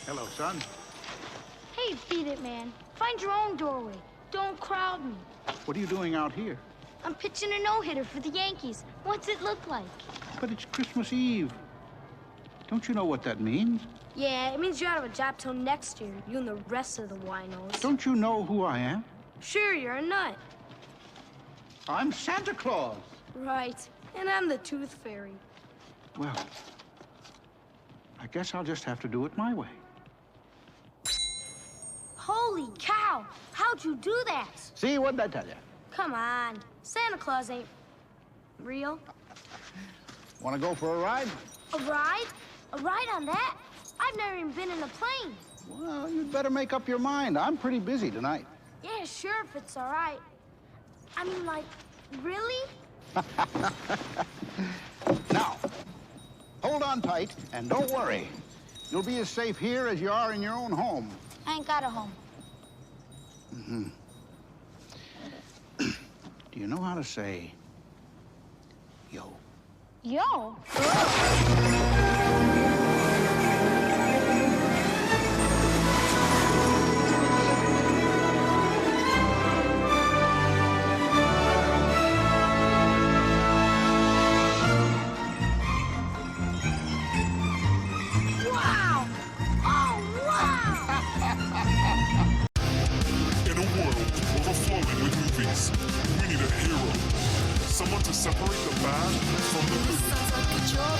Hello, son. Hey, beat it, man. Find your own doorway. Don't crowd me. What are you doing out here? I'm pitching a no-hitter for the Yankees. What's it look like? But it's Christmas Eve. Don't you know what that means? Yeah, it means you're out of a job till next year. You and the rest of the winos. Don't you know who I am? Sure, you're a nut. I'm Santa Claus. Right. And I'm the Tooth Fairy. Well, I guess I'll just have to do it my way. Holy cow! How'd you do that? See, what did I tell you? Come on. Santa Claus ain't real. Want to go for a ride? A ride? A ride on that? I've never even been in a plane. Well, you'd better make up your mind. I'm pretty busy tonight. Yeah, sure, if it's all right. I mean, like, really? Now, hold on tight and don't worry. You'll be as safe here as you are in your own home. I ain't got a home. Do you know how to say yo? Yo? We need a hero. Someone to separate the bad from the good. Sounds like a job.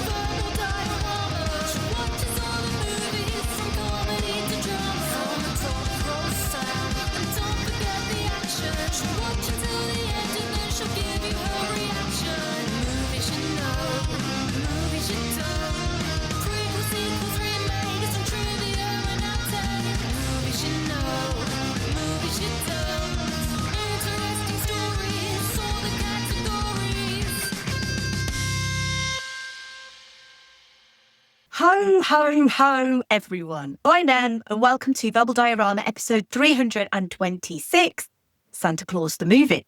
Verbal dioramas. Watches all the movies from comedy to drama. From the top row sound. And don't forget the action. She'll watch until the end and then she'll give you her reaction. Movies you know, movies you don't. Prequels, sequels, remakes, and trivia and outtake. Movies you know, movies you don't. Interesting stories, all the categories. Ho, ho, ho, everyone. I'm Em, and welcome to Verbal Diorama episode 326, Santa Claus the Movie.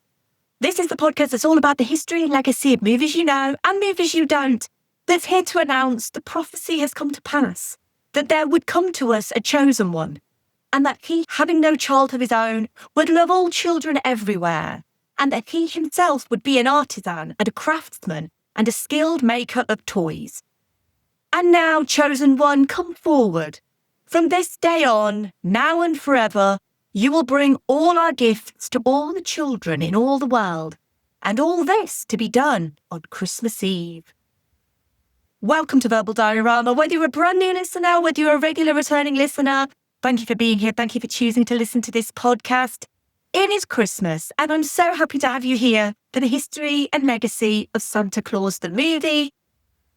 This is the podcast that's all about the history and legacy of movies you know and movies you don't, that's here to announce the prophecy has come to pass, that there would come to us a chosen one, and that he, having no child of his own, would love all children everywhere, and that he himself would be an artisan and a craftsman and a skilled maker of toys. And now, chosen one, come forward. From this day on, now and forever, you will bring all our gifts to all the children in all the world, and all this to be done on Christmas Eve. Welcome to Verbal Diorama. Whether you're a brand new listener, whether you're a regular returning listener, thank you for being here. Thank you for choosing to listen to this podcast. It is Christmas, and I'm so happy to have you here for the history and legacy of Santa Claus the Movie.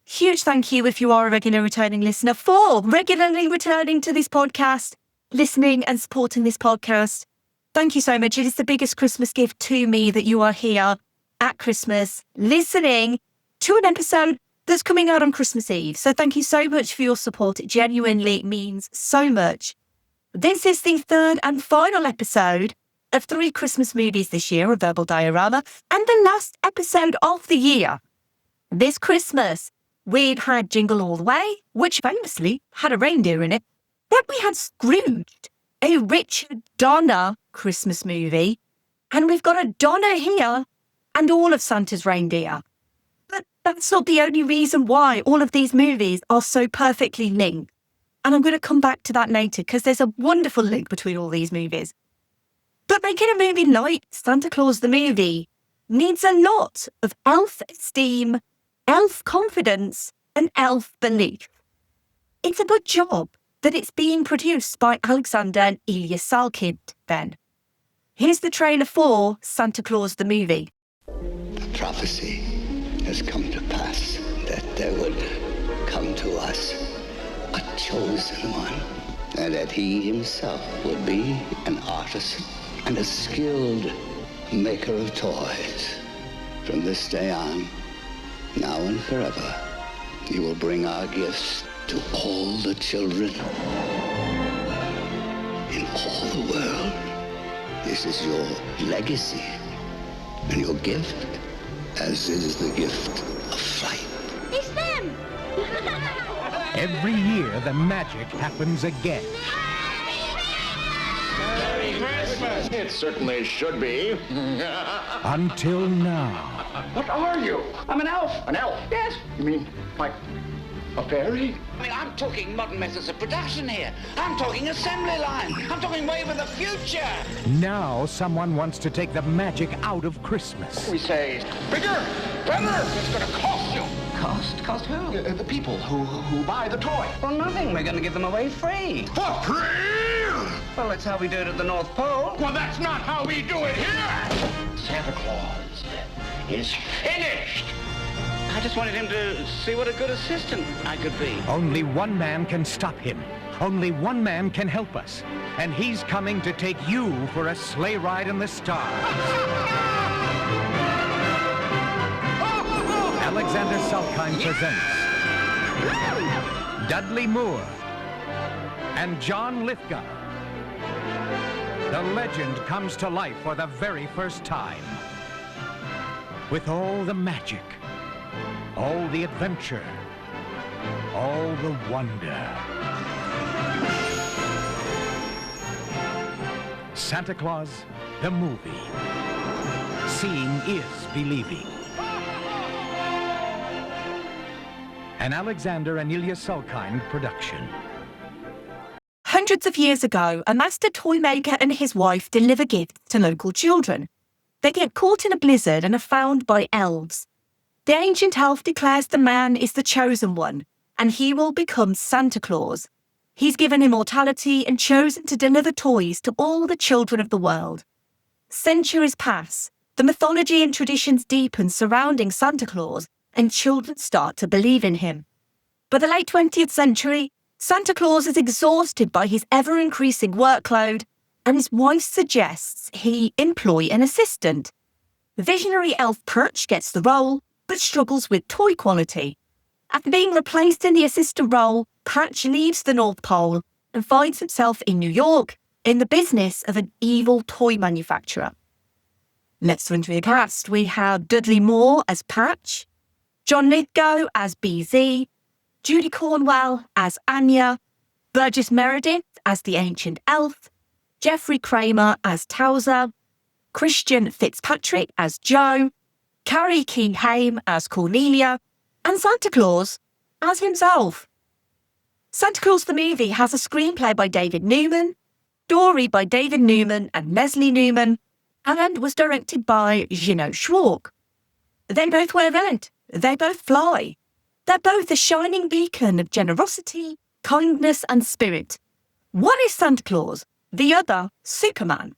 Huge thank you if you are a regular returning listener for regularly returning to this podcast, listening and supporting this podcast. Thank you so much. It is the biggest Christmas gift to me that you are here at Christmas, listening to an episode that's coming out on Christmas Eve. So thank you so much for your support. It genuinely means so much. This is the third and final episode of 3 Christmas movies this year of Verbal Diorama, and the last episode of the year. This Christmas, we'd had Jingle All the Way, which famously had a reindeer in it. Then we had Scrooged, a Richard Donner Christmas movie. And we've got a Donner here and all of Santa's reindeer. But that's not the only reason why all of these movies are so perfectly linked. And I'm going to come back to that later because there's a wonderful link between all these movies. But making a movie like Santa Claus the Movie needs a lot of elf esteem, elf confidence, and elf belief. It's a good job that it's being produced by Alexander and Ilya Salkind, then. Here's the trailer for Santa Claus the Movie. The prophecy has come to pass that there would come to us a chosen one, and that he himself would be an artisan and a skilled maker of toys. From this day on, now and forever, you will bring our gifts to all the children in all the world. This is your legacy and your gift, as is the gift of flight. It's them! Every year, the magic happens again. It certainly should be. Until now. What are you? I'm an elf. An elf? Yes. You mean like a fairy? I mean, I'm talking modern methods of production here. I'm talking assembly line. I'm talking way for the future. Now someone wants to take the magic out of Christmas. We say bigger, better. It's going to cost you. Cost? Cost who? The people who buy the toy. Well, nothing. We're going to give them away free. For free? Well, that's how we do it at the North Pole. Well, that's not how we do it here. Santa Claus is finished. I just wanted him to see what a good assistant I could be. Only one man can stop him. Only one man can help us. And he's coming to take you for a sleigh ride in the stars. Alexander Salkind presents Dudley Moore and John Lithgow. The legend comes to life for the very first time. With all the magic, all the adventure, all the wonder. Santa Claus, the movie. Seeing is believing. An Alexander and Ilya Salkind production. Hundreds of years ago, a master toy maker and his wife deliver gifts to local children. They get caught in a blizzard and are found by elves. The ancient elf declares the man is the chosen one, and he will become Santa Claus. He's given immortality and chosen to deliver toys to all the children of the world. Centuries pass, the mythology and traditions deepen surrounding Santa Claus, and children start to believe in him. By the late 20th century, Santa Claus is exhausted by his ever-increasing workload, and his wife suggests he employ an assistant. Visionary elf Perch gets the role, but struggles with toy quality. After being replaced in the assistant role, Patch leaves the North Pole and finds himself in New York in the business of an evil toy manufacturer. Let's run through the cast. We have Dudley Moore as Patch, John Lithgow as BZ, Judy Cornwell as Anya, Burgess Meredith as the Ancient Elf, Jeffrey Kramer as Towser, Christian Fitzpatrick as Joe, Carrie King-Haim as Cornelia, and Santa Claus as himself. Santa Claus the movie has a screenplay by David Newman, story by David Newman and Leslie Newman, and was directed by Gino Schwark. They both wear red. They both fly. They're both a shining beacon of generosity, kindness, and spirit. One is Santa Claus, the other Superman.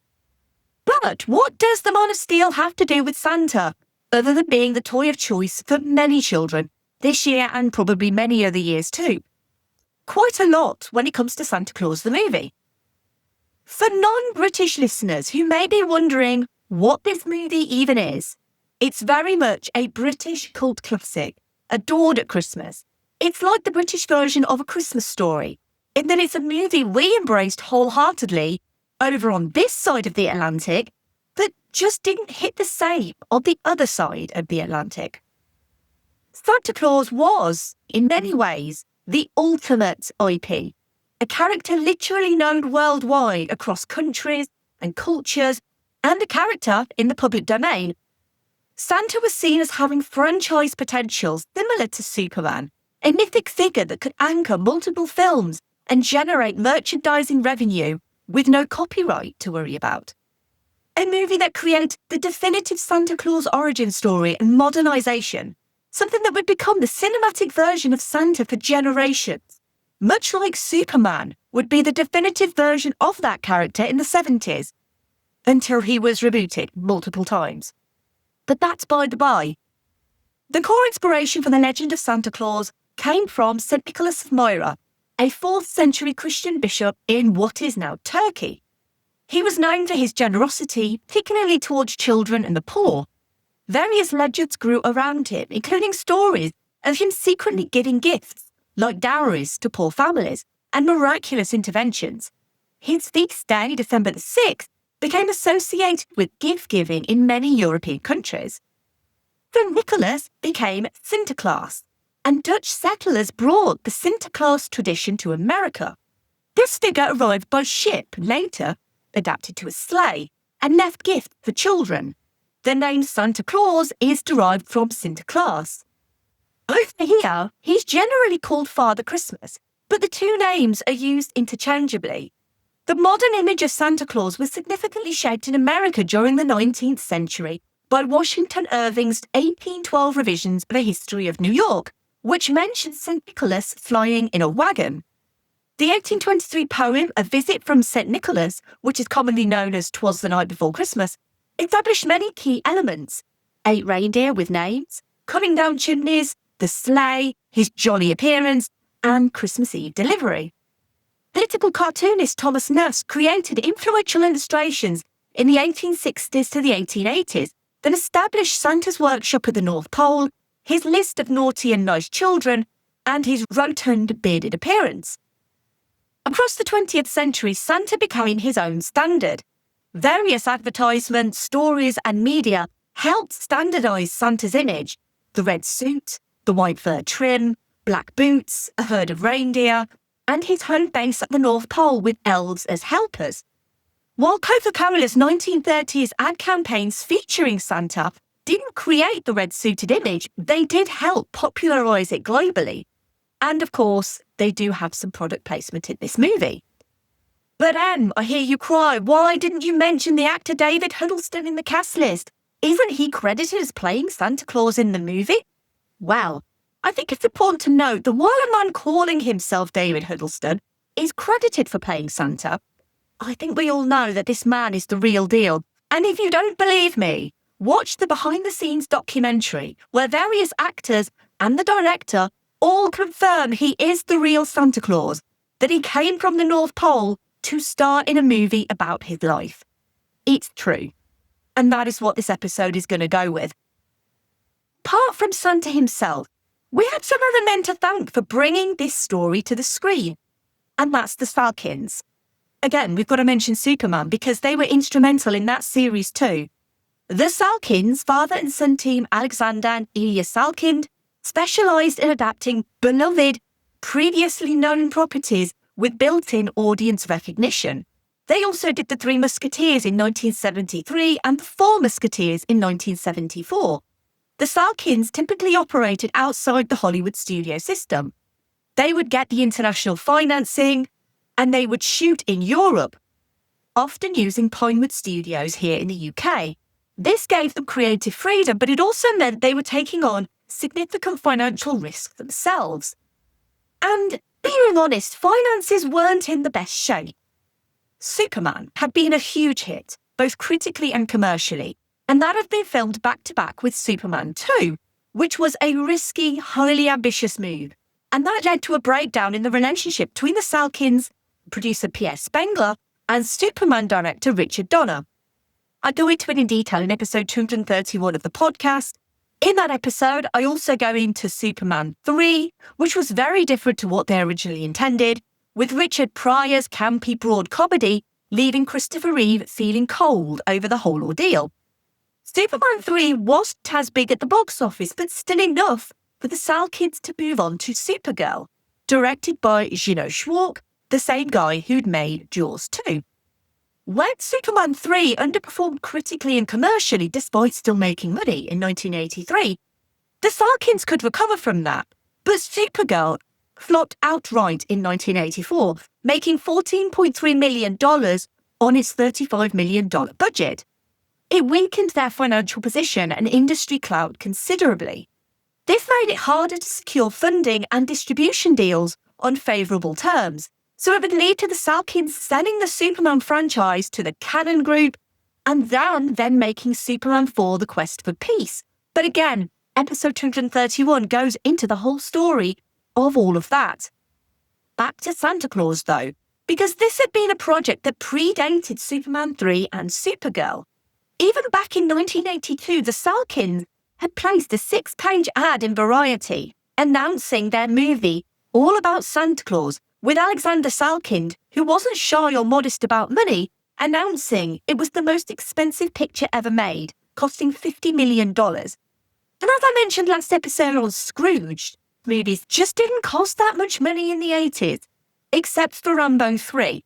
But what does the Man of Steel have to do with Santa, other than being the toy of choice for many children, this year and probably many other years too? Quite a lot when it comes to Santa Claus the movie. For non-British listeners who may be wondering what this movie even is, it's very much a British cult classic, adored at Christmas. It's like the British version of A Christmas Story, in that it's a movie we embraced wholeheartedly over on this side of the Atlantic, but just didn't hit the same on the other side of the Atlantic. Santa Claus was, in many ways, the ultimate IP, a character literally known worldwide across countries and cultures, and a character in the public domain. Santa was seen as having franchise potential similar to Superman, a mythic figure that could anchor multiple films and generate merchandising revenue with no copyright to worry about. A movie that created the definitive Santa Claus origin story and modernization, something that would become the cinematic version of Santa for generations, much like Superman would be the definitive version of that character in the 70s, until he was rebooted multiple times. But that's by the by. The core inspiration for the legend of Santa Claus came from St. Nicholas of Myra, a 4th century Christian bishop in what is now Turkey. He was known for his generosity, particularly towards children and the poor. Various legends grew around him, including stories of him secretly giving gifts, like dowries, to poor families, and miraculous interventions. His feast day, December the 6th, became associated with gift-giving in many European countries. So Nicholas became Sinterklaas, and Dutch settlers brought the Santa Claus tradition to America. This figure arrived by ship, later adapted to a sleigh, and left gifts for children. The name Santa Claus is derived from Sinterklaas. Over here, he's generally called Father Christmas, but the two names are used interchangeably. The modern image of Santa Claus was significantly shaped in America during the 19th century by Washington Irving's 1812 revisions of a history of New York, which mentions St. Nicholas flying in a wagon. The 1823 poem A Visit from St. Nicholas, which is commonly known as 'Twas the Night Before Christmas, established many key elements: 8 reindeer with names, coming down chimneys, the sleigh, his jolly appearance, and Christmas Eve delivery. Political cartoonist Thomas Nast created influential illustrations in the 1860s to the 1880s that established Santa's workshop at the North Pole, his list of naughty and nice children, and his rotund bearded appearance. Across the 20th century, Santa became his own standard. Various advertisements, stories, and media helped standardise Santa's image: the red suit, the white fur trim, black boots, a herd of reindeer, and his home base at the North Pole with elves as helpers. While Coca-Cola's 1930s ad campaigns featuring Santa didn't create the red-suited image, they did help popularise it globally. And of course, they do have some product placement in this movie. But Anne, I hear you cry, why didn't you mention the actor David Huddleston in the cast list? Isn't he credited as playing Santa Claus in the movie? Well, I think it's important to note that while a man calling himself David Huddleston is credited for playing Santa, I think we all know that this man is the real deal. And if you don't believe me, watch the behind-the-scenes documentary where various actors and the director all confirm he is the real Santa Claus, that he came from the North Pole to star in a movie about his life. It's true. And that is what this episode is going to go with. Apart from Santa himself, we had some other men to thank for bringing this story to the screen, and that's the Salkinds. Again, we've got to mention Superman because they were instrumental in that series too. The Salkinds, father and son team Alexander and Ilya Salkind, specialised in adapting beloved, previously known properties with built-in audience recognition. They also did The Three Musketeers in 1973 and The Four Musketeers in 1974. The Salkinds typically operated outside the Hollywood studio system. They would get the international financing, and they would shoot in Europe, often using Pinewood Studios here in the UK. This gave them creative freedom, but it also meant they were taking on significant financial risks themselves. And being honest, finances weren't in the best shape. Superman had been a huge hit, both critically and commercially, and that had been filmed back-to-back with Superman 2, which was a risky, highly ambitious move. And that led to a breakdown in the relationship between the Salkinds, producer Pierre Spengler, and Superman director Richard Donner. I go into it in detail in episode 231 of the podcast. In that episode, I also go into Superman 3, which was very different to what they originally intended, with Richard Pryor's campy broad comedy leaving Christopher Reeve feeling cold over the whole ordeal. Superman 3 wasn't as big at the box office, but still enough for the Salkinds to move on to Supergirl, directed by Gino Schwark, the same guy who'd made Jaws 2. When Superman 3 underperformed critically and commercially despite still making money in 1983, the Salkinds could recover from that, but Supergirl flopped outright in 1984, making $14.3 million on its $35 million budget. It weakened their financial position and industry clout considerably. This made it harder to secure funding and distribution deals on favourable terms, so it would lead to the Salkinds selling the Superman franchise to the Cannon Group and then making Superman 4 The Quest for Peace. But again, episode 231 goes into the whole story of all of that. Back to Santa Claus though, because this had been a project that predated Superman 3 and Supergirl. Even back in 1982, the Salkinds had placed a 6-page ad in Variety announcing their movie all about Santa Claus, with Alexander Salkind, who wasn't shy or modest about money, announcing it was the most expensive picture ever made, costing $50 million. And as I mentioned last episode on Scrooged, movies just didn't cost that much money in the 80s, except for Rambo 3.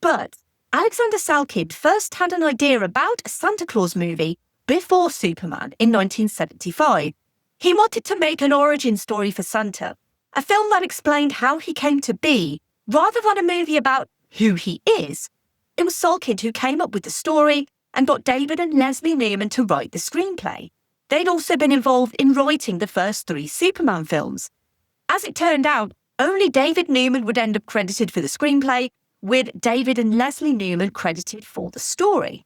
But Alexander Salkind first had an idea about a Santa Claus movie before Superman in 1975. He wanted to make an origin story for Santa, a film that explained how he came to be, rather than a movie about who he is. It was Salkind who came up with the story and got David and Leslie Newman to write the screenplay. They'd also been involved in writing the first 3 Superman films. As it turned out, only David Newman would end up credited for the screenplay, with David and Leslie Newman credited for the story.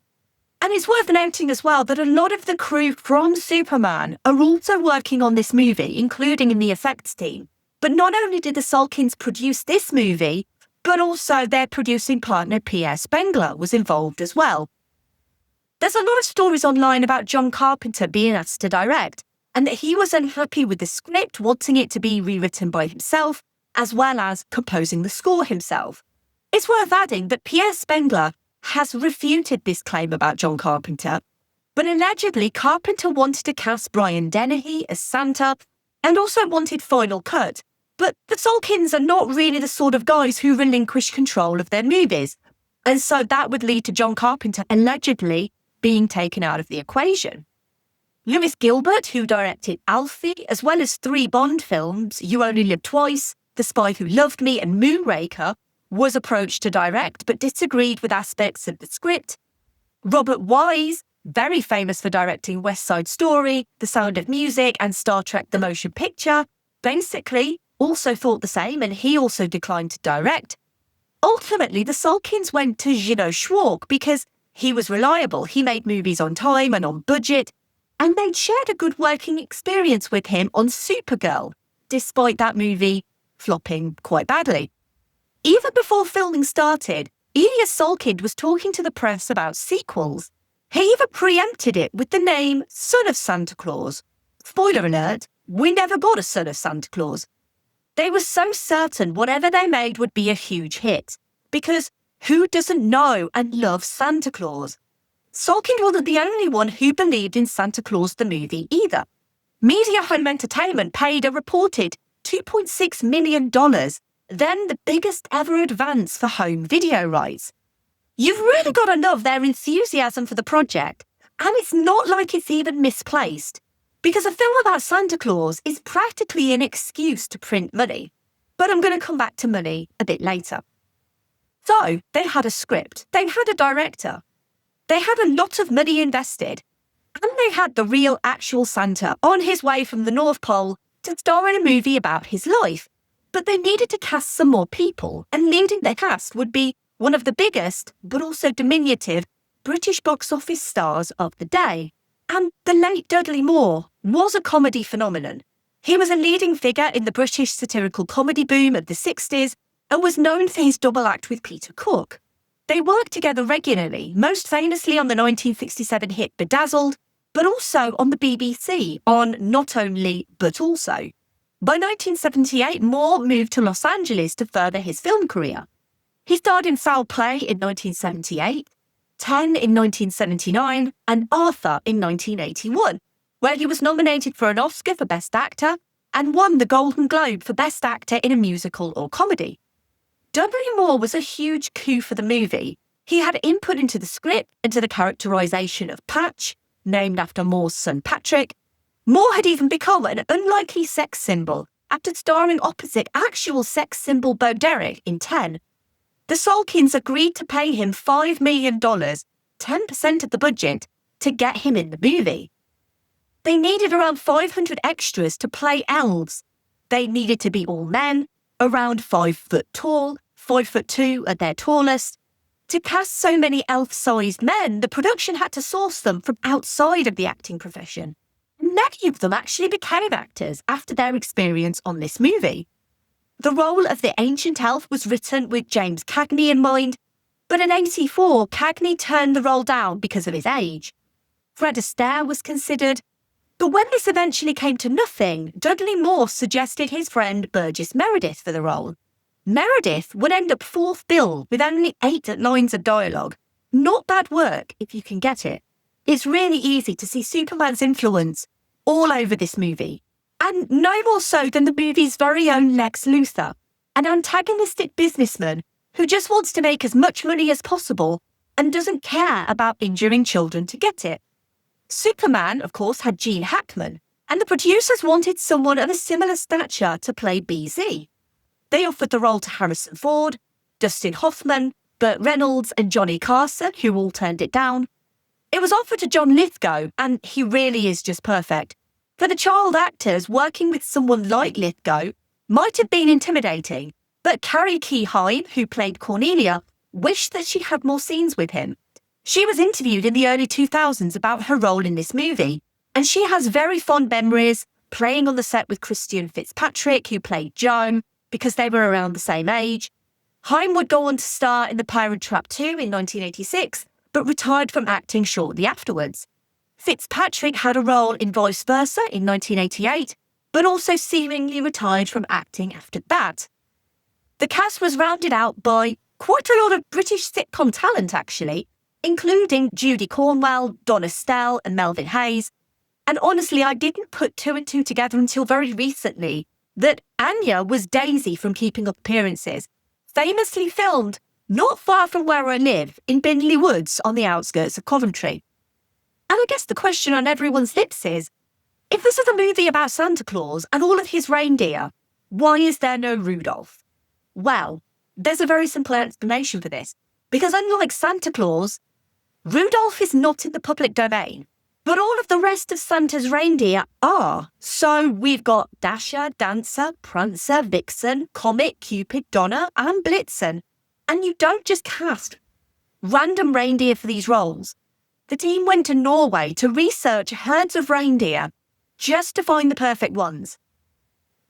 And it's worth noting as well that a lot of the crew from Superman are also working on this movie, including in the effects team. But not only did the Salkinds produce this movie, but also their producing partner Pierre Spengler was involved as well. There's a lot of stories online about John Carpenter being asked to direct, and that he was unhappy with the script, wanting it to be rewritten by himself, as well as composing the score himself. It's worth adding that Pierre Spengler has refuted this claim about John Carpenter, but allegedly Carpenter wanted to cast Brian Dennehy as Santa and also wanted Final Cut. But the Salkinds are not really the sort of guys who relinquish control of their movies, and so that would lead to John Carpenter allegedly being taken out of the equation. Lewis Gilbert, who directed Alfie, as well as 3 Bond films, You Only Live Twice, The Spy Who Loved Me and Moonraker, was approached to direct but disagreed with aspects of the script. Robert Wise, very famous for directing West Side Story, The Sound of Music and Star Trek The Motion Picture, basically also thought the same, and he also declined to direct. Ultimately, the Salkinds went to Gino Schwark because he was reliable, he made movies on time and on budget, and they'd shared a good working experience with him on Supergirl, despite that movie flopping quite badly. Even before filming started, Ilya Salkind was talking to the press about sequels. He even preempted it with the name Son of Santa Claus. Spoiler alert, we never got a Son of Santa Claus. They were so certain whatever they made would be a huge hit, because who doesn't know and love Santa Claus? Salkind wasn't the only one who believed in Santa Claus the movie either. Media Home Entertainment paid a reported $2.6 million, then the biggest ever advance for home video rights. You've really got to love their enthusiasm for the project, and it's not like it's even misplaced, because a film about Santa Claus is practically an excuse to print money. But I'm going to come back to money a bit later. So, they had a script, they had a director, they had a lot of money invested, and they had the real actual Santa on his way from the North Pole to star in a movie about his life. But they needed to cast some more people, and leading their cast would be one of the biggest, but also diminutive, British box office stars of the day. And the late Dudley Moore was a comedy phenomenon. He was a leading figure in the British satirical comedy boom of the 60s, and was known for his double act with Peter Cook. They worked together regularly, most famously on the 1967 hit Bedazzled, but also on the BBC on Not Only, But Also. By 1978, Moore moved to Los Angeles to further his film career. He starred in Foul Play in 1978, 10 in 1979, and Arthur in 1981, where he was nominated for an Oscar for Best Actor and won the Golden Globe for Best Actor in a Musical or Comedy. Dudley Moore was a huge coup for the movie. He had input into the script and to the characterisation of Patch, named after Moore's son Patrick. Moore had even become an unlikely sex symbol after starring opposite actual sex symbol Bo Derek in 10. The Salkinds agreed to pay him $5 million, 10% of the budget, to get him in the movie. They needed around 500 extras to play elves. They needed to be all men, around 5 foot tall, 5'2" at their tallest. To cast so many elf-sized men, the production had to source them from outside of the acting profession. Many of them actually became actors after their experience on this movie. The role of the ancient elf was written with James Cagney in mind, but in '84, Cagney turned the role down because of his age. Fred Astaire was considered, but when this eventually came to nothing, Dudley Moore suggested his friend Burgess Meredith for the role. Meredith would end up fourth bill with only 8 lines of dialogue. Not bad work if you can get it. It's really easy to see Superman's influence all over this movie. And no more so than the movie's very own Lex Luthor, an antagonistic businessman who just wants to make as much money as possible and doesn't care about injuring children to get it. Superman, of course, had Gene Hackman, and the producers wanted someone of a similar stature to play BZ. They offered the role to Harrison Ford, Dustin Hoffman, Burt Reynolds, and Johnny Carson, who all turned it down. It was offered to John Lithgow, and he really is just perfect. For the child actors, working with someone like Lithgow might have been intimidating, but Carrie Key-Heim, who played Cornelia, wished that she had more scenes with him. She was interviewed in the early 2000s about her role in this movie, and she has very fond memories playing on the set with Christian Fitzpatrick, who played Joan, because they were around the same age. Heim would go on to star in The Pirate Trap 2 in 1986, but retired from acting shortly afterwards. Fitzpatrick had a role in Vice Versa in 1988, but also seemingly retired from acting after that. The cast was rounded out by quite a lot of British sitcom talent, actually, including Judy Cornwell, Donna Stell, and Melvin Hayes. And honestly, I didn't put two and two together until very recently that Anya was Daisy from Keeping Up Appearances, famously filmed not far from where I live, in Bindley Woods on the outskirts of Coventry. And I guess the question on everyone's lips is, if this is a movie about Santa Claus and all of his reindeer, why is there no Rudolph? Well, there's a very simple explanation for this. Because unlike Santa Claus, Rudolph is not in the public domain, but all of the rest of Santa's reindeer are. So we've got Dasher, Dancer, Prancer, Vixen, Comet, Cupid, Donner, and Blitzen. And you don't just cast random reindeer for these roles. The team went to Norway to research herds of reindeer just to find the perfect ones.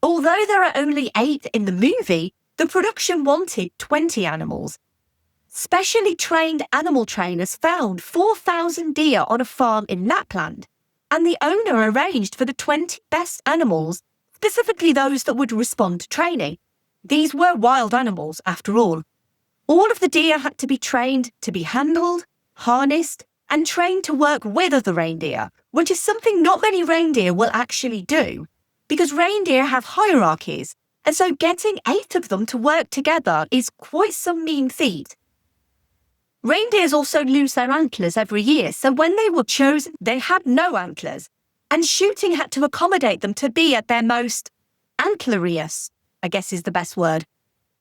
Although there are only 8 in the movie, the production wanted 20 animals. Specially trained animal trainers found 4,000 deer on a farm in Lapland, and the owner arranged for the 20 best animals, specifically those that would respond to training. These were wild animals, after all. All of the deer had to be trained to be handled, harnessed, and trained to work with other reindeer, which is something not many reindeer will actually do, because reindeer have hierarchies, and so getting 8 of them to work together is quite some mean feat. Reindeers also lose their antlers every year, so when they were chosen, they had no antlers, and shooting had to accommodate them to be at their most antlerious, I guess is the best word.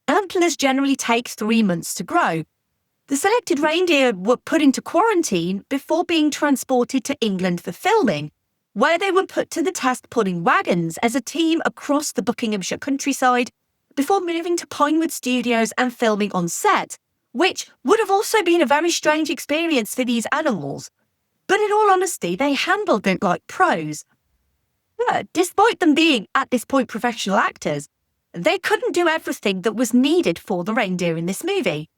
Antlers generally take 3 months to grow. The selected reindeer were put into quarantine before being transported to England for filming, where they were put to the task pulling wagons as a team across the Buckinghamshire countryside before moving to Pinewood Studios and filming on set, which would have also been a very strange experience for these animals. But in all honesty, they handled it like pros. But despite them being, at this point, professional actors, they couldn't do everything that was needed for the reindeer in this movie,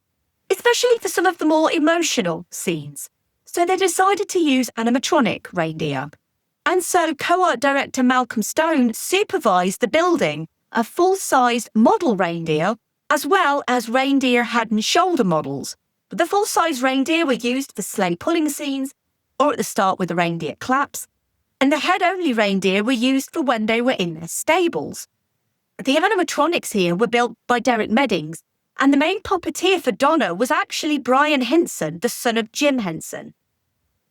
especially for some of the more emotional scenes. So they decided to use animatronic reindeer. And so co-art director Malcolm Stone supervised the building of full-sized model reindeer, as well as reindeer head and shoulder models. The full-size reindeer were used for sleigh pulling scenes, or at the start with the reindeer claps, and the head-only reindeer were used for when they were in their stables. The animatronics here were built by Derek Meddings, and the main puppeteer for Donner was actually Brian Henson, the son of Jim Henson.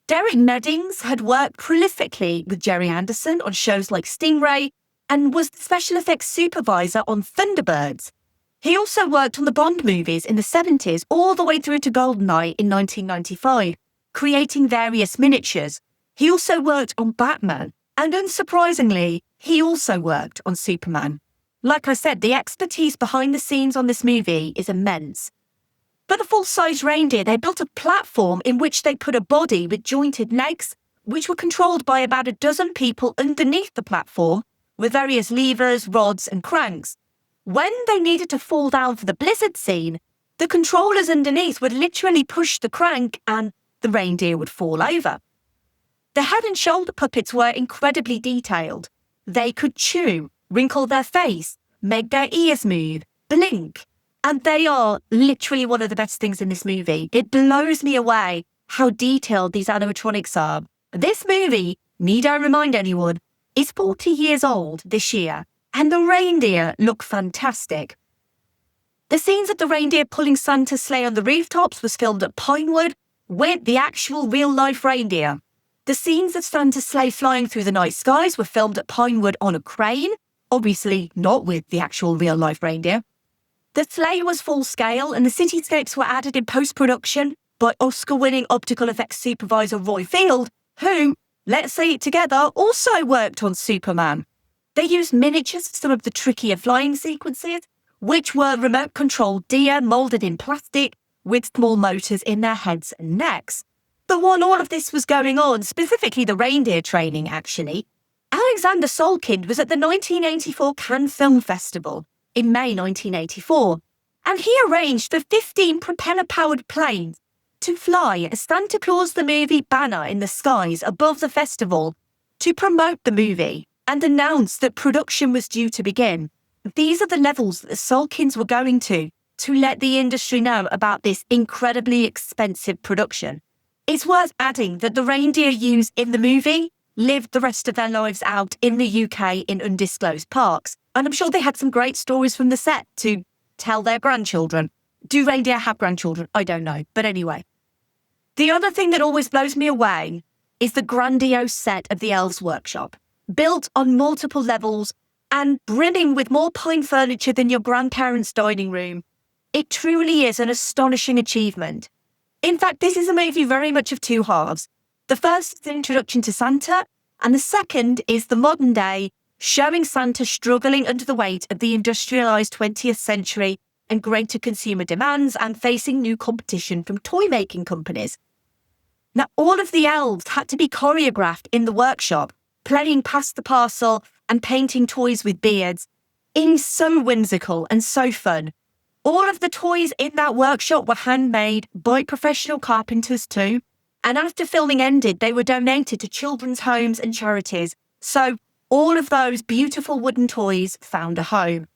Derek Meddings had worked prolifically with Jerry Anderson on shows like Stingray, and was the special effects supervisor on Thunderbirds. He also worked on the Bond movies in the 70s all the way through to GoldenEye in 1995, creating various miniatures. He also worked on Batman, and unsurprisingly, he also worked on Superman. Like I said, the expertise behind the scenes on this movie is immense. For the full-size reindeer, they built a platform in which they put a body with jointed legs, which were controlled by about a dozen people underneath the platform, with various levers, rods, and cranks. When they needed to fall down for the blizzard scene, the controllers underneath would literally push the crank and the reindeer would fall over. The head and shoulder puppets were incredibly detailed. They could chew, wrinkle their face, make their ears move, blink. And they are literally one of the best things in this movie. It blows me away how detailed these animatronics are. This movie, need I remind anyone, is 40 years old this year, and the reindeer look fantastic. The scenes of the reindeer pulling Santa's sleigh on the rooftops was filmed at Pinewood with the actual real-life reindeer. The scenes of Santa's sleigh flying through the night skies were filmed at Pinewood on a crane, obviously not with the actual real-life reindeer. The sleigh was full-scale, and the cityscapes were added in post-production by Oscar-winning optical effects supervisor Roy Field, who, let's say it together, also worked on Superman. They used miniatures for some of the trickier flying sequences, which were remote-controlled deer moulded in plastic with small motors in their heads and necks. But while all of this was going on, specifically the reindeer training actually, Alexander Salkind was at the 1984 Cannes Film Festival in May 1984, and he arranged for 15 propeller-powered planes to fly a Santa Claus the Movie banner in the skies above the festival to promote the movie and announce that production was due to begin. These are the levels that the Salkinds were going to let the industry know about this incredibly expensive production. It's worth adding that the reindeer used in the movie lived the rest of their lives out in the UK in undisclosed parks, and I'm sure they had some great stories from the set to tell their grandchildren. Do reindeer have grandchildren? I don't know, but anyway. The other thing that always blows me away is the grandiose set of the Elves' Workshop, built on multiple levels and brimming with more pine furniture than your grandparents' dining room. It truly is an astonishing achievement. In fact, this is a movie very much of two halves. The first is the introduction to Santa, and the second is the modern day, showing Santa struggling under the weight of the industrialised 20th century and greater consumer demands and facing new competition from toy-making companies. Now, all of the elves had to be choreographed in the workshop, playing past the parcel and painting toys with beards. It is so whimsical and so fun. All of the toys in that workshop were handmade by professional carpenters too, and after filming ended, they were donated to children's homes and charities. So all of those beautiful wooden toys found a home.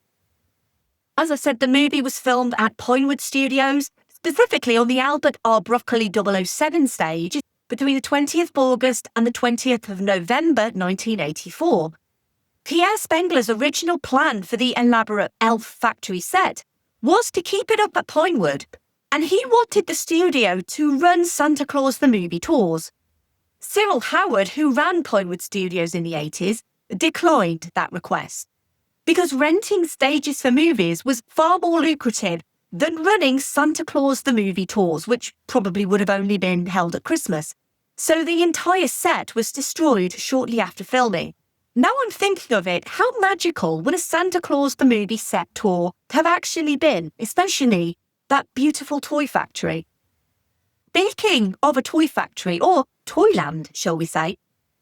As I said, the movie was filmed at Pinewood Studios, specifically on the Albert R. Broccoli 007 stage between the 20th of August and the 20th of November 1984. Pierre Spengler's original plan for the elaborate elf factory set was to keep it up at Pinewood, and he wanted the studio to run Santa Claus the Movie tours. Cyril Howard, who ran Pinewood Studios in the 80s, declined that request, because renting stages for movies was far more lucrative than running Santa Claus the Movie tours, which probably would have only been held at Christmas. So the entire set was destroyed shortly after filming. Now I'm thinking of it, how magical would a Santa Claus the Movie set tour have actually been, especially that beautiful toy factory? Speaking of a toy factory, or Toyland, shall we say,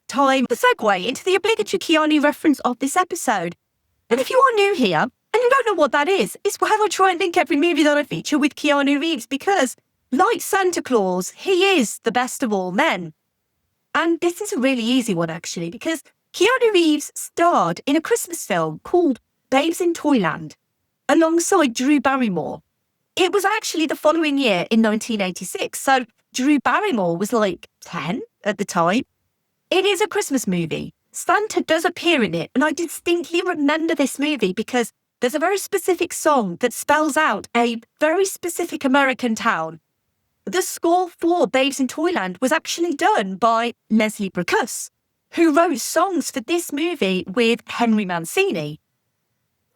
time to segue into the obligatory Keanu reference of this episode. And if you are new here, and you don't know what that is, it's where I try and link every movie that I feature with Keanu Reeves, because, like Santa Claus, he is the best of all men. And this is a really easy one, actually, because Keanu Reeves starred in a Christmas film called Babes in Toyland, alongside Drew Barrymore. It was actually the following year in 1986, so Drew Barrymore was like 10 at the time. It is a Christmas movie. Santa does appear in it, and I distinctly remember this movie because there's a very specific song that spells out a very specific American town. The score for Babes in Toyland was actually done by Leslie Bricusse, who wrote songs for this movie with Henry Mancini.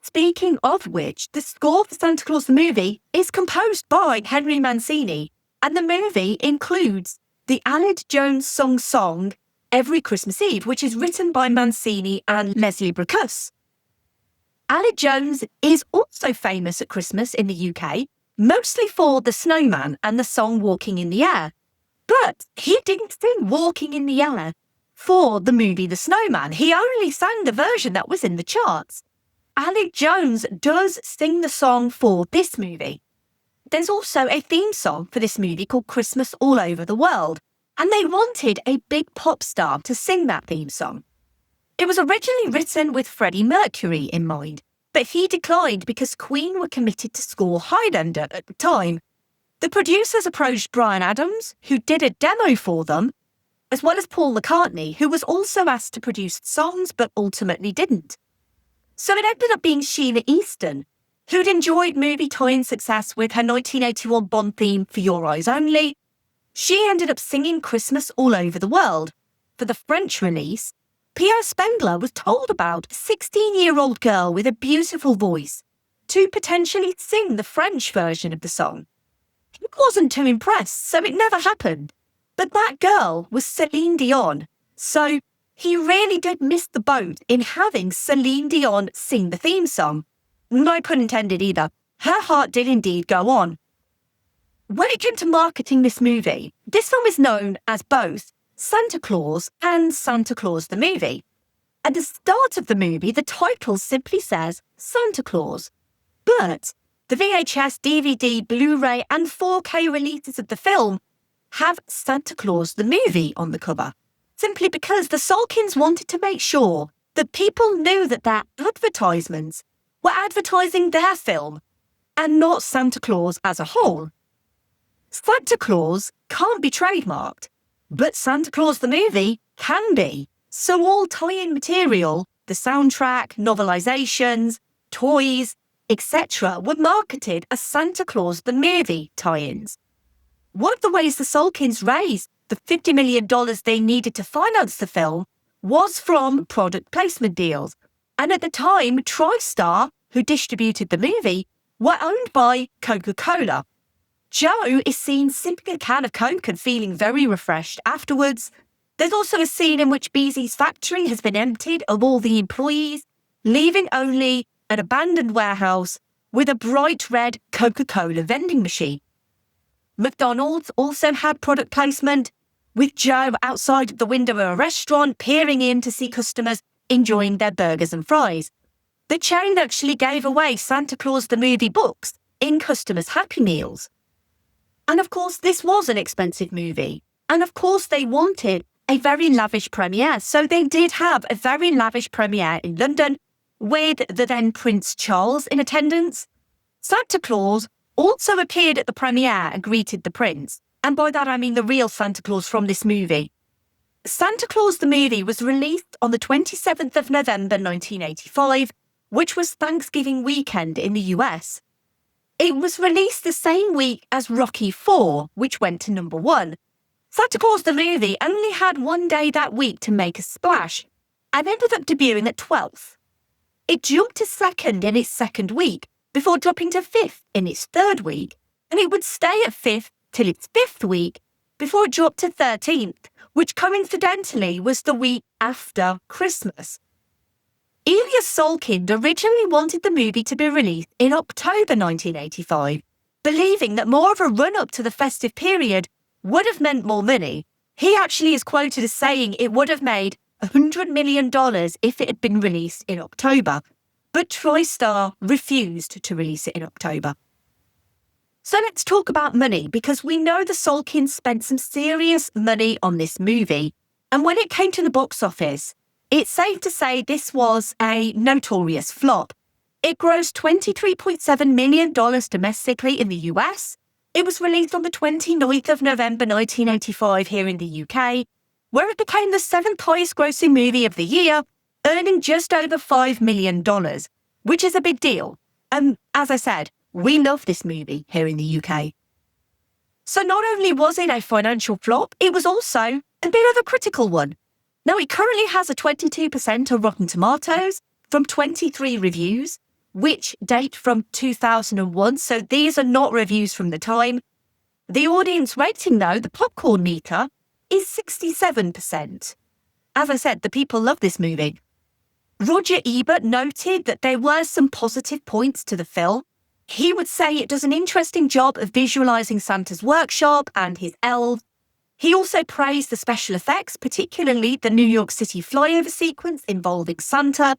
Speaking of which, the score for Santa Claus the Movie is composed by Henry Mancini, and the movie includes the Aled Jones song Every Christmas Eve, which is written by Mancini and Leslie Bricusse. Aled Jones is also famous at Christmas in the UK, mostly for The Snowman and the song Walking in the Air. But he didn't sing Walking in the Air for the movie The Snowman. He only sang the version that was in the charts. Aled Jones does sing the song for this movie. There's also a theme song for this movie called Christmas All Over the World, and they wanted a big pop star to sing that theme song. It was originally written with Freddie Mercury in mind, but he declined because Queen were committed to score Highlander at the time. The producers approached Bryan Adams, who did a demo for them, as well as Paul McCartney, who was also asked to produce songs but ultimately didn't. So it ended up being Sheila Easton, who'd enjoyed movie tie-in success with her 1981 Bond theme For Your Eyes Only. She ended up singing Christmas all over the world. For the French release, Pierre Spengler was told about a 16-year-old girl with a beautiful voice to potentially sing the French version of the song. He wasn't too impressed, so it never happened. But that girl was Celine Dion, so he really did miss the boat in having Celine Dion sing the theme song. No pun intended either. Her heart did indeed go on. When it came to marketing this movie, this film is known as both Santa Claus and Santa Claus the Movie. At the start of the movie, the title simply says Santa Claus. But the VHS, DVD, Blu-ray and 4K releases of the film have Santa Claus the Movie on the cover, simply because the Salkinds wanted to make sure that people knew that their advertisements were advertising their film and not Santa Claus as a whole. Santa Claus can't be trademarked, but Santa Claus the Movie can be. So all tie-in material, the soundtrack, novelizations, toys, etc. were marketed as Santa Claus the Movie tie-ins. One of the ways the Salkinds raised the $50 million they needed to finance the film was from product placement deals. And at the time, TriStar, who distributed the movie, were owned by Coca-Cola. Joe is seen sipping a can of Coke and feeling very refreshed afterwards. There's also a scene in which Beezy's factory has been emptied of all the employees, leaving only an abandoned warehouse with a bright red Coca-Cola vending machine. McDonald's also had product placement, with Joe outside the window of a restaurant peering in to see customers enjoying their burgers and fries. The chain actually gave away Santa Claus the Movie books in customers' Happy Meals. And of course, this was an expensive movie. And of course, they wanted a very lavish premiere. So they did have a very lavish premiere in London with the then Prince Charles in attendance. Santa Claus also appeared at the premiere and greeted the Prince. And by that, I mean the real Santa Claus from this movie. Santa Claus the Movie was released on the 27th of November 1985, which was Thanksgiving weekend in the US. It was released the same week as Rocky IV, which went to number 1. Santa Claus the Movie only had one day that week to make a splash and ended up debuting at 12th. It jumped to second in its second week before dropping to 5th in its third week, and it would stay at 5th till its 5th week before it dropped to 13th, which coincidentally was the week after Christmas. Ilya Salkind originally wanted the movie to be released in October 1985, believing that more of a run-up to the festive period would have meant more money. He actually is quoted as saying it would have made $100 million if it had been released in October, but TriStar refused to release it in October. So let's talk about money, because we know the Salkinds spent some serious money on this movie, and when it came to the box office, it's safe to say this was a notorious flop. It grossed $23.7 million domestically in the US. It was released on the 29th of November 1985 here in the UK, where it became the 7th highest grossing movie of the year, earning just over $5 million, which is a big deal. And as I said, we love this movie here in the UK. So not only was it a financial flop, it was also a bit of a critical one. Now, it currently has a 22% on Rotten Tomatoes from 23 reviews, which date from 2001, so these are not reviews from the time. The audience rating, though, the popcorn meter, is 67%. As I said, the people love this movie. Roger Ebert noted that there were some positive points to the film. He would say it does an interesting job of visualising Santa's workshop and his elves. He also praised the special effects, particularly the New York City flyover sequence involving Santa.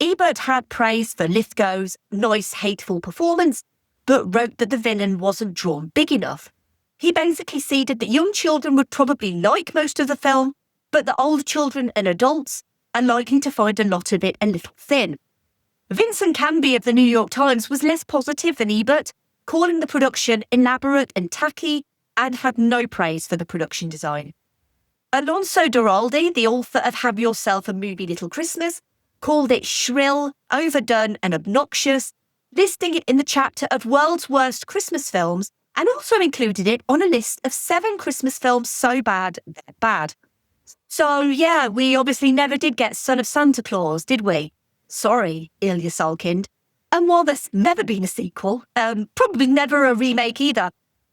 Ebert had praise for Lithgow's nice, hateful performance, but wrote that the villain wasn't drawn big enough. He basically ceded that young children would probably like most of the film, but the older children and adults are likely to find a lot of it a little thin. Vincent Canby of the New York Times was less positive than Ebert, calling the production elaborate and tacky, and had no praise for the production design. Alonso Duralde, the author of Have Yourself a Movie Little Christmas, called it shrill, overdone and obnoxious, listing it in the chapter of World's Worst Christmas Films, and also included it on a list of 7 Christmas films so bad they're bad. So yeah, we obviously never did get Son of Santa Claus, did we? Sorry, Ilya Salkind. And while there's never been a sequel, probably never a remake either,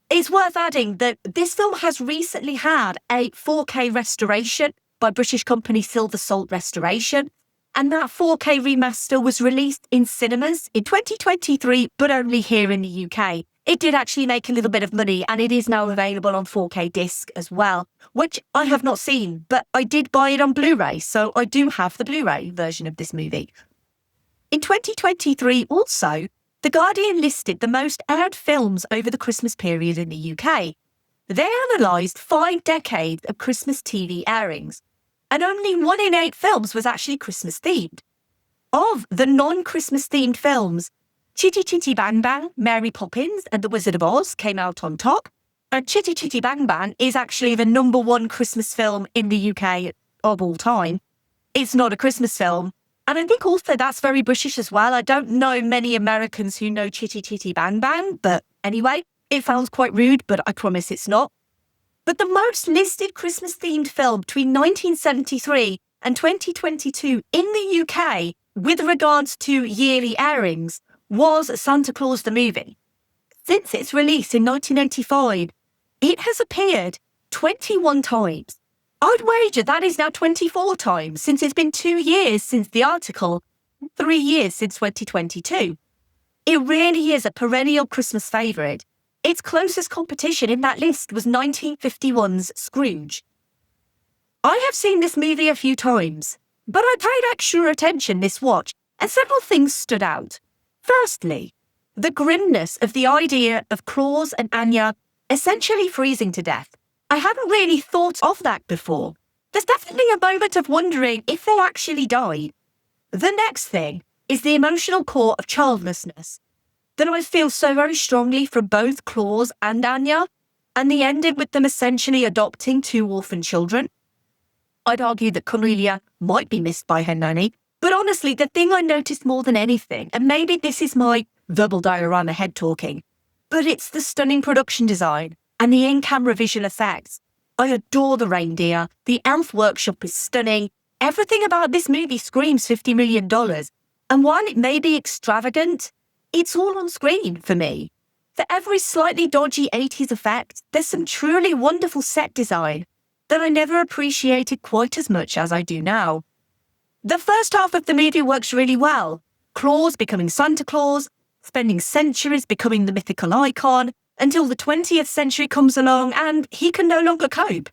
it's worth adding that this film has recently had a 4K restoration by British company Silver Salt Restoration, and that 4K remaster was released in cinemas in 2023, but only here in the UK. It did actually make a little bit of money, and it is now available on 4K disc as well, which I have not seen, but I did buy it on Blu-ray, so I do have the Blu-ray version of this movie. In 2023 also, The Guardian listed the most aired films over the Christmas period in the UK. They analysed 5 decades of Christmas TV airings, and only 1 in 8 films was actually Christmas themed. Of the non-Christmas themed films, Chitty Chitty Bang Bang, Mary Poppins and the Wizard of Oz came out on top, and Chitty Chitty Bang Bang is actually the #1 Christmas film in the UK of all time. It's not a Christmas film, and I think also that's very British as well. I don't know many Americans who know Chitty Chitty Bang Bang, but anyway, it sounds quite rude, but I promise it's not. But the most listed Christmas-themed film between 1973 and 2022 in the UK, with regards to yearly airings, was Santa Claus the Movie. Since its release in 1985, it has appeared 21 times. I'd wager that is now 24 times, since it's been 2 years since the article, 3 years since 2022. It really is a perennial Christmas favourite. Its closest competition in that list was 1951's Scrooge. I have seen this movie a few times, but I paid extra attention this watch, and several things stood out. Firstly, the grimness of the idea of Claus and Anya essentially freezing to death. I hadn't really thought of that before. There's definitely a moment of wondering if they actually died. The next thing is the emotional core of childlessness that I feel so very strongly from both Claus and Anya, and the ending with them essentially adopting 2 orphan children. I'd argue that Cornelia might be missed by her nanny, but honestly, the thing I noticed more than anything, and maybe this is my verbal diorama head talking, but it's the stunning production design and the in-camera visual effects. I adore the reindeer, the elf workshop is stunning, everything about this movie screams $50 million, and while it may be extravagant, it's all on screen for me. For every slightly dodgy 80s effect, there's some truly wonderful set design that I never appreciated quite as much as I do now. The first half of the movie works really well. Claus becoming Santa Claus, spending centuries becoming the mythical icon, until the 20th century comes along and he can no longer cope.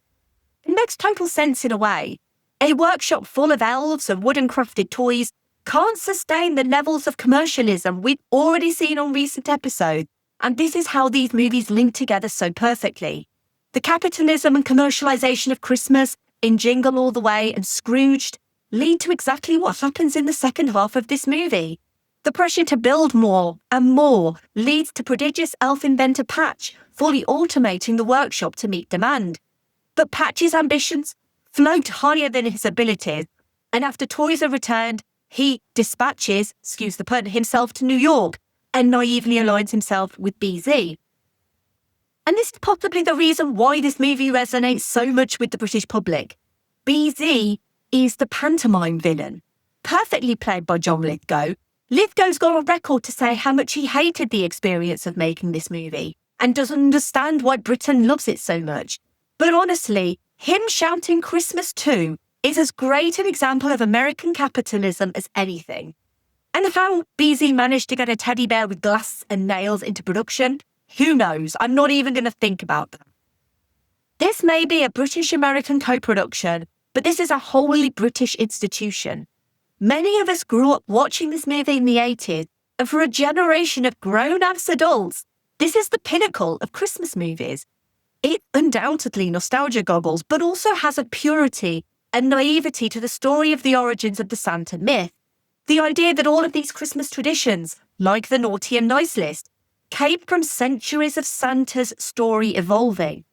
It makes total sense in a way. A workshop full of elves and wooden crafted toys can't sustain the levels of commercialism we've already seen on recent episodes, and this is how these movies link together so perfectly. The capitalism and commercialization of Christmas in Jingle All the Way and Scrooged lead to exactly what happens in the second half of this movie. The pressure to build more and more leads to prodigious elf inventor Patch fully automating the workshop to meet demand. But Patch's ambitions float higher than his abilities, and after toys are returned, he dispatches, excuse the pun, himself to New York and naively aligns himself with BZ. And this is possibly the reason why this movie resonates so much with the British public. BZ is the pantomime villain, perfectly played by John Lithgow. Lithgow's got on record to say how much he hated the experience of making this movie and doesn't understand why Britain loves it so much. But honestly, him shouting Christmas too is as great an example of American capitalism as anything. And how BZ managed to get a teddy bear with glass and nails into production, who knows? I'm not even going to think about that. This may be a British-American co-production, but this is a wholly British institution. Many of us grew up watching this movie in the 80s, and for a generation of grown-ass adults, this is the pinnacle of Christmas movies. It undoubtedly nostalgia goggles, but also has a purity and naivety to the story of the origins of the Santa myth. The idea that all of these Christmas traditions, like the naughty and nice list, came from centuries of Santa's story evolving.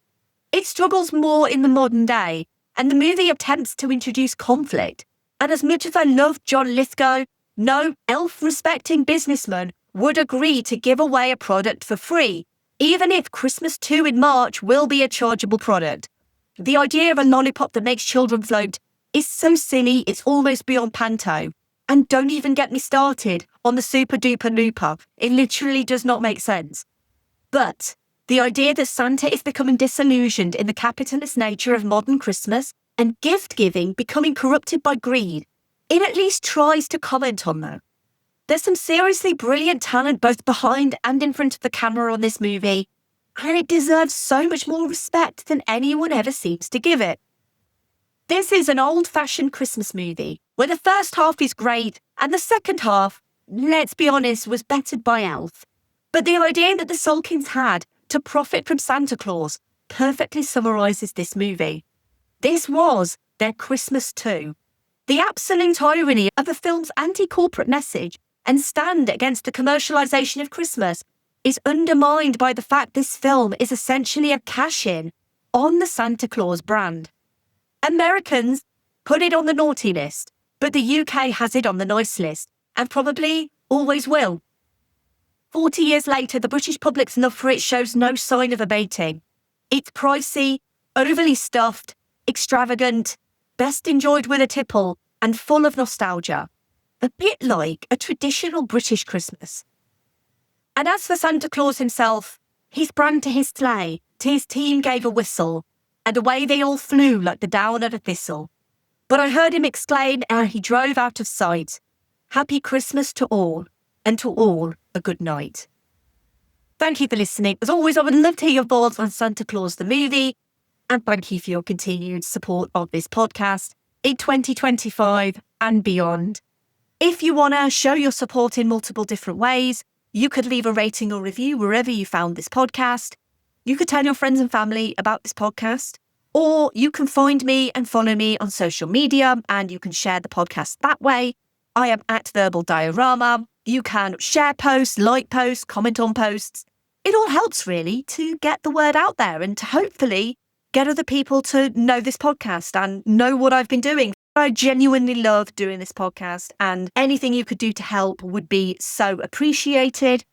It struggles more in the modern day, and the movie attempts to introduce conflict. And as much as I love John Lithgow, no elf-respecting businessman would agree to give away a product for free, even if Christmas 2 in March will be a chargeable product. The idea of a lollipop that makes children float is so silly it's almost beyond panto. And don't even get me started on the super duper looper. It literally does not make sense. But the idea that Santa is becoming disillusioned in the capitalist nature of modern Christmas and gift-giving becoming corrupted by greed, it at least tries to comment on that. There's some seriously brilliant talent both behind and in front of the camera on this movie, and it deserves so much more respect than anyone ever seems to give it. This is an old-fashioned Christmas movie, where the first half is great, and the second half, let's be honest, was bettered by Elf. But the idea that the Salkinds had to profit from Santa Claus perfectly summarises this movie. This was their Christmas 2. The absolute irony of the film's anti-corporate message and stand against the commercialisation of Christmas is undermined by the fact this film is essentially a cash-in on the Santa Claus brand. Americans put it on the naughty list, but the UK has it on the nice list, and probably always will. 40 years later, the British public's love for it shows no sign of abating. It's pricey, overly stuffed, extravagant, best enjoyed with a tipple, and full of nostalgia. A bit like a traditional British Christmas. And as for Santa Claus himself, he sprang to his sleigh, till his team gave a whistle, and away they all flew like the down of a thistle. But I heard him exclaim ere he drove out of sight, "Happy Christmas to all, and to all a good night." Thank you for listening. As always, I would love to hear your thoughts on Santa Claus the movie, and thank you for your continued support of this podcast in 2025 and beyond. If you want to show your support in multiple different ways, you could leave a rating or review wherever you found this podcast. You could tell your friends and family about this podcast, or you can find me and follow me on social media, and you can share the podcast that way. I am at Verbal Diorama. You can share posts, like posts, comment on posts. It all helps really to get the word out there and to hopefully get other people to know this podcast and know what I've been doing. I genuinely love doing this podcast, and anything you could do to help would be so appreciated.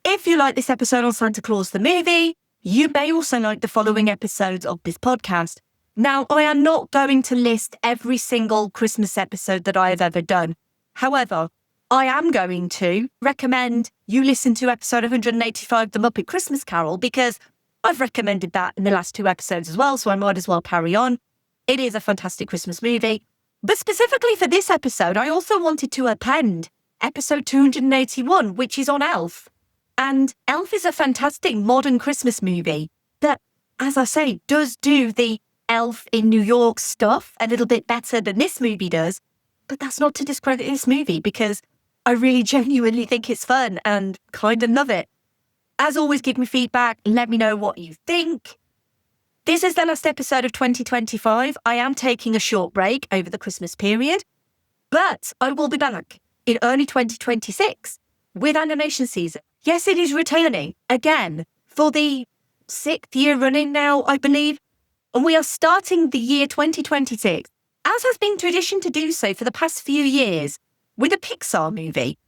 If you like this episode on Santa Claus the movie, you may also like the following episodes of this podcast. Now, I am not going to list every single Christmas episode that I have ever done. However, I am going to recommend you listen to episode 185, The Muppet Christmas Carol, because I've recommended that in the last 2 episodes as well, so I might as well carry on. It is a fantastic Christmas movie. But specifically for this episode, I also wanted to append episode 281, which is on Elf. And Elf is a fantastic modern Christmas movie that, as I say, does do the Elf in New York stuff a little bit better than this movie does. But that's not to discredit this movie, because I really genuinely think it's fun and kind of love it. As always, give me feedback. Let me know what you think. This is the last episode of 2025. I am taking a short break over the Christmas period, but I will be back in early 2026 with animation season. Yes, it is returning again for the 6th year running now, I believe. And we are starting the year 2026, as has been tradition to do so for the past few years, with a Pixar movie.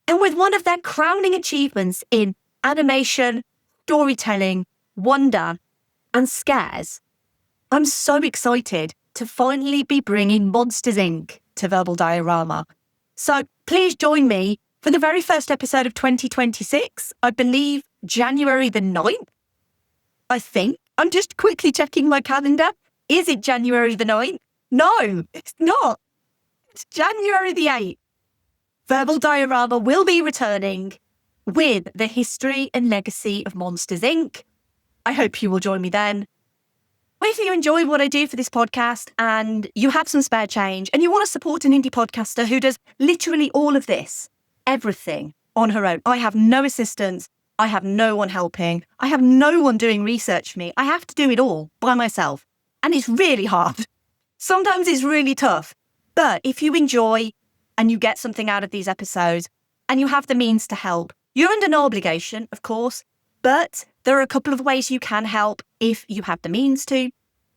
And with one of their crowning achievements in animation, storytelling, wonder, and scares. I'm so excited to finally be bringing Monsters, Inc. to Verbal Diorama. So please join me for the very first episode of 2026, I believe January the 9th. I think. I'm just quickly checking my calendar. Is it January the 9th? No, it's not. It's January the 8th. Verbal Diorama will be returning with the history and legacy of Monsters, Inc. I hope you will join me then. If you enjoy what I do for this podcast and you have some spare change and you want to support an indie podcaster who does literally all of this, everything on her own. I have no assistance. I have no one helping. I have no one doing research for me. I have to do it all by myself. And it's really hard. Sometimes it's really tough. But if you enjoy and you get something out of these episodes and you have the means to help, you're under no obligation, of course, but there are a couple of ways you can help if you have the means to.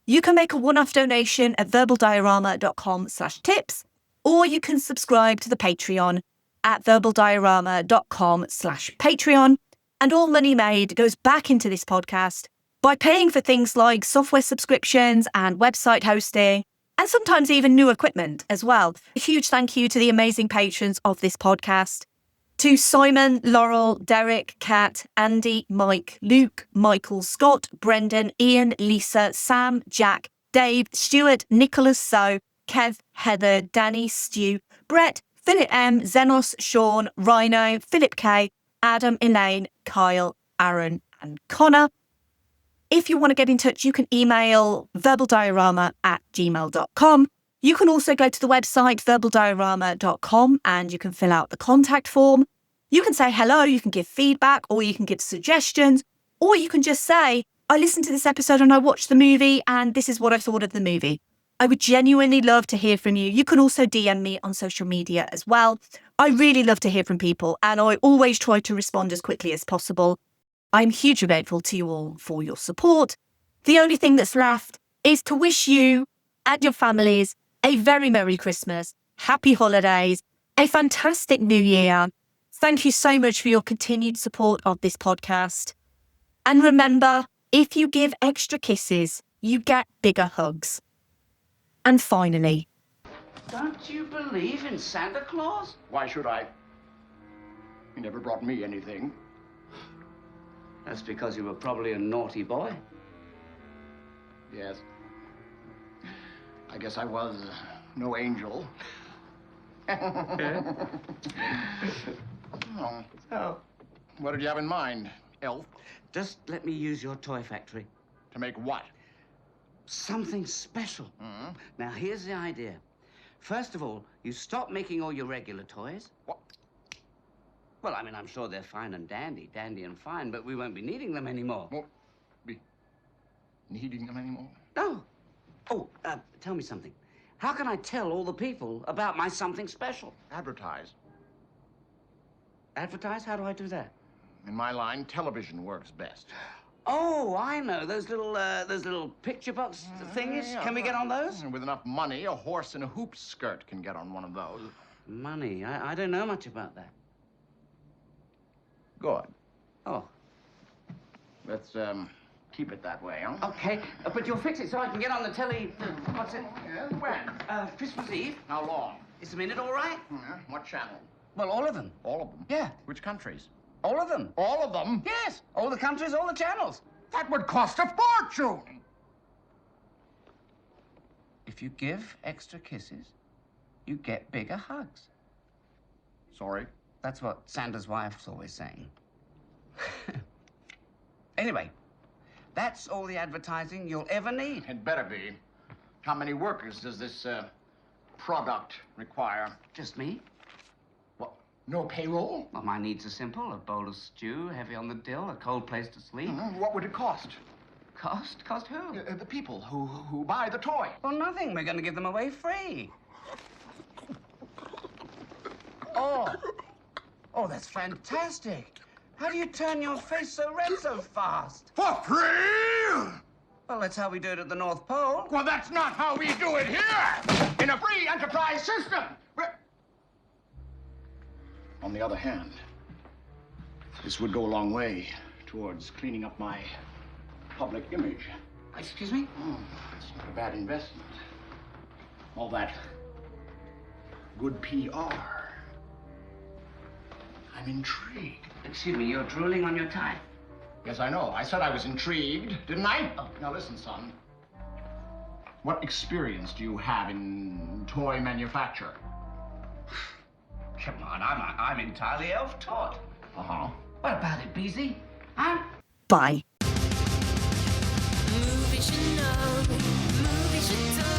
You can make a one-off donation at verbaldiorama.com/tips, or you can subscribe to the Patreon at verbaldiorama.com/Patreon. And all money made goes back into this podcast by paying for things like software subscriptions and website hosting, and sometimes even new equipment as well. A huge thank you to the amazing patrons of this podcast. To Simon, Laurel, Derek, Kat, Andy, Mike, Luke, Michael, Scott, Brendan, Ian, Lisa, Sam, Jack, Dave, Stuart, Nicholas So, Kev, Heather, Danny, Stu, Brett, Philip M, Zenos, Sean, Rhino, Philip K, Adam, Elaine, Kyle, Aaron, and Connor. If you want to get in touch, you can email verbaldiorama@gmail.com. You can also go to the website verbaldiorama.com and you can fill out the contact form. You can say hello, you can give feedback, or you can give suggestions, or you can just say, I listened to this episode and I watched the movie and this is what I thought of the movie. I would genuinely love to hear from you. You can also DM me on social media as well. I really love to hear from people and I always try to respond as quickly as possible. I'm hugely grateful to you all for your support. The only thing that's left is to wish you and your families a very Merry Christmas, Happy Holidays, a fantastic New Year. Thank you so much for your continued support of this podcast. And remember, if you give extra kisses, you get bigger hugs. And finally, Don't you believe in Santa Claus? Why should I? He never brought me anything. That's because you were probably a naughty boy. Yes. I guess I was no angel. Oh. So, What did you have in mind, elf? just let me use your toy factory. To make what? Something special. Hmm? Now, here's the idea. First of all, you stop making all your regular toys. What? Well, I mean, I'm sure they're fine and dandy and fine, but we won't be needing them anymore. Won't be needing them anymore? No. Oh, tell me something. How can I tell all the people about my something special? Advertise. Advertise? How do I do that? In my line, television works best. Oh, I know. Those little picture box thingies. Yeah. Can we get on those? And with enough money, a horse in a hoop skirt can get on one of those. Money? I don't know much about that. Good. Oh, Let's, keep it that way, huh? okay. But you'll fix it so I can get on the telly. What's it? Yes, when? Christmas Eve. How long? Is a minute all right? Yeah. What channel? Well, all of them. All of them? Yeah. Which countries? All of them. All of them? Yes. All the countries, all the channels. That would cost a fortune! If you give extra kisses, you get bigger hugs. Sorry. That's what Santa's wife's always saying. Anyway, that's all the advertising you'll ever need. It better be. How many workers does this, product require? Just me. What? No payroll? Well, my needs are simple. A bowl of stew, heavy on the dill, a cold place to sleep. What would it cost? Cost? Cost who? The people who buy the toy. Well, nothing. We're going to give them away free. Oh, that's fantastic. How do you turn your face so red so fast? For free? Well, that's how we do it at the North Pole. Well, that's not how we do it here! In a free enterprise system! On the other hand, this would go a long way towards cleaning up my public image. Excuse me? It's not a bad investment. All that good PR. I'm intrigued. Excuse me, you're drooling on your tie. Yes, I know. I said I was intrigued, didn't I? Oh. Now listen, son. What experience do you have in toy manufacture? Come on, I'm entirely elf-taught. Uh-huh. What about it, Beezy? bye. Movies you know, movies you don't.